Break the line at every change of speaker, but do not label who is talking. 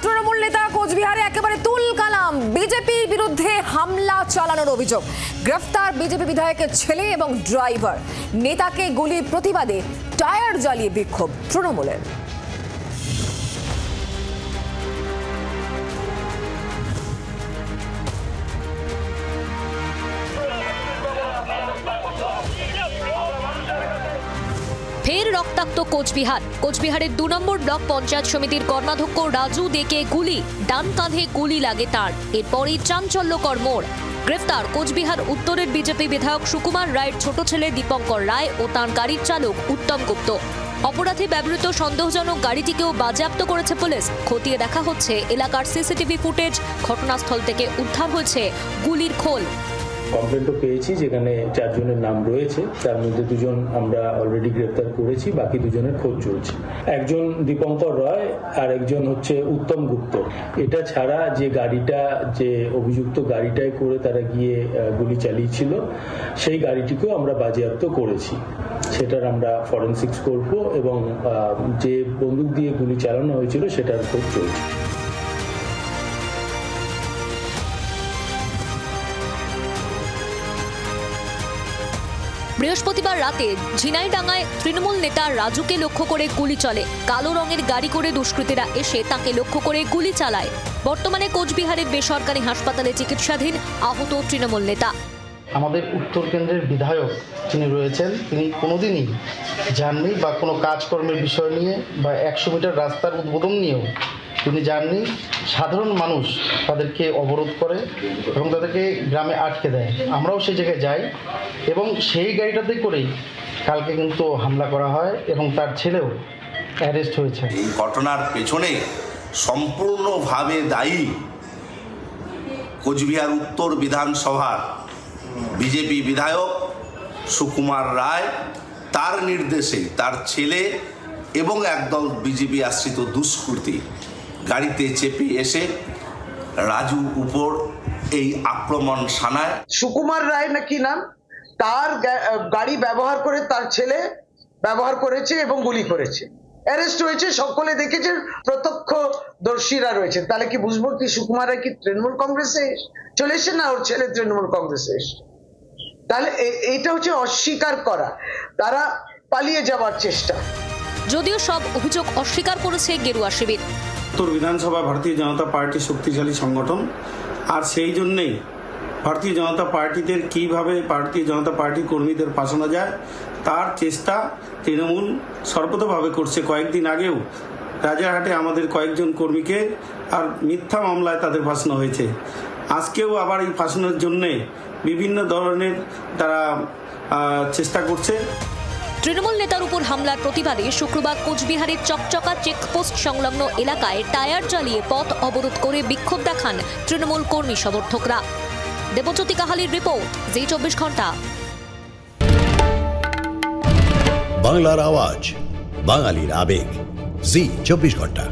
তৃণমূল নেতা কোচবিহারে একেবারে তুল কালাম। বিজেপির বিরুদ্ধে হামলা চালানোর অভিযোগ। গ্রেফতার বিজেপি বিধায়কের ছেলে এবং ড্রাইভার। নেতাকে গুলির প্রতিবাদে টায়ার জ্বালিয়ে বিক্ষোভ তৃণমূলের।
ফের রক্তাক্ত কোচবিহারের ২ নম্বর ব্লক পঞ্চায়েত সমিতির কর্মাধ্যক্ষ রাজু দেকে গুলি, ডান কাঁধে গুলি লাগে তার। এরপরই চাঞ্চল্যকর মোড়। গ্রেফতার কোচবিহার উত্তরের বিজেপি বিধায়ক সুকুমার রায়ের ছোট ছেলে দীপঙ্কর রায় ও তাঁর গাড়ির চালক উত্তম গুপ্ত। অপরাধে ব্যবহৃত সন্দেহজনক গাড়িটিকেও বাজেয়াপ্ত করেছে পুলিশ। খতিয়ে দেখা হচ্ছে এলাকার সিসিটিভি ফুটেজ। ঘটনাস্থল থেকে উদ্ধার হয়েছে গুলির খোল।
কমপ্লেন্টও পেয়েছি, যেখানে 4 জনের নাম রয়েছে। তার মধ্যে 2 জন আমরা অলরেডি গ্রেফতার করেছি, বাকি 2 জনের খোঁজ চলছে। একজন দীপঙ্কর রায় আর একজন হচ্ছে উত্তম গুপ্ত। এটা ছাড়া যে গাড়িটা, যে অভিযুক্ত গাড়িটায় করে তারা গিয়ে গুলি চালিয়েছিল, সেই গাড়িটিকেও আমরা বাজেয়াপ্ত করেছি। সেটার আমরা ফরেনসিক্স করব এবং যে বন্দুক দিয়ে গুলি চালানো হয়েছিল সেটার খোঁজ চলছে।
বৃহস্পতিবার রাতে ঝিনাইডাঙ্গায় তৃণমূল নেতা রাজুকে লক্ষ্য করে গুলি চলে। কালো রঙের গাড়ি করে দুষ্কৃতীরা এসে তাকে লক্ষ্য করে গুলি চালায়। বর্তমানে কোচবিহারের বেসরকারি হাসপাতালে চিকিৎসাধীন আহত তৃণমূল নেতা।
আমাদের উত্তর কেন্দ্রের বিধায়ক যিনি রয়েছেন, তিনি কোনোদিনই যাননি বা কোনো কাজকর্মের বিষয় নিয়ে বা 100 মিটার রাস্তার উদ্বোধন নিয়েও তিনি যাননি। সাধারণ মানুষ তাদেরকে অবরোধ করে এবং তাদেরকে গ্রামে আটকে দেয়। আমরাও সেই জায়গায় যাই এবং সেই গাড়িটাতে করেই কালকে কিন্তু হামলা করা হয় এবং তার ছেলেও অ্যারেস্ট হয়েছে।
এই ঘটনার পেছনে সম্পূর্ণভাবে দায়ী কোচবিহার উত্তর বিধানসভার বিজেপি বিধায়ক সুকুমার রায়। তার নির্দেশে তার ছেলে এবং একদল বিজেপি আশ্রিত দুষ্কৃতী গাড়িতে চেপে এসে রাজু উপর এই আক্রমণ শানায়।
সুকুমার রায় নাকি নাম, তার গাড়ি ব্যবহার করে তার ছেলে ব্যবহার করেছে এবং গুলি করেছে। অ্যারেস্ট হয়েছে, সকলে দেখেছেন, প্রত্যক্ষদর্শীরা রয়েছে। তাহলে কি বুঝবো কি সুকুমার রায় কি তৃণমূল কংগ্রেসে চলে এসে, না ওর ছেলে তৃণমূল কংগ্রেসে এসে? তাহলে এইটা হচ্ছে অস্বীকার করা, তারা পালিয়ে যাওয়ার চেষ্টা।
যদিও সব অভিযোগ অস্বীকার করেছে গেরুয়া শিবির।
উত্তর বিধানসভা ভারতীয় জনতা পার্টি শক্তিশালী সংগঠন, আর সেই জন্যেই ভারতীয় জনতা পার্টিদের কিভাবে ভারতীয় জনতা পার্টির কর্মীদের ফাঁসানো যায় তার চেষ্টা তৃণমূল সর্বতভাবে করছে। কয়েকদিন আগেও রাজারহাটে আমাদের কয়েকজন কর্মীকে আর মিথ্যা মামলায় তাদের ফাঁসানো হয়েছে। আজকেও আবার এই ফাঁসানোর জন্যে বিভিন্ন ধরনের তারা চেষ্টা করছে।
তৃণমূল নেতার উপর হামলার প্রতিবাদে শুক্রবার কোচবিহারের চকচকা চেকপোস্ট সংলগ্ন এলাকায় টায়ার জ্বালিয়ে পথ অবরোধ করে বিক্ষোভ দেখান তৃণমূল কর্মী সমর্থকরা। দেবজ্যোতি কাহালির রিপোর্ট, জি 24 ঘন্টা।
বাংলার আওয়াজ, বাঙালির আবেগ, জি 24 ঘন্টা।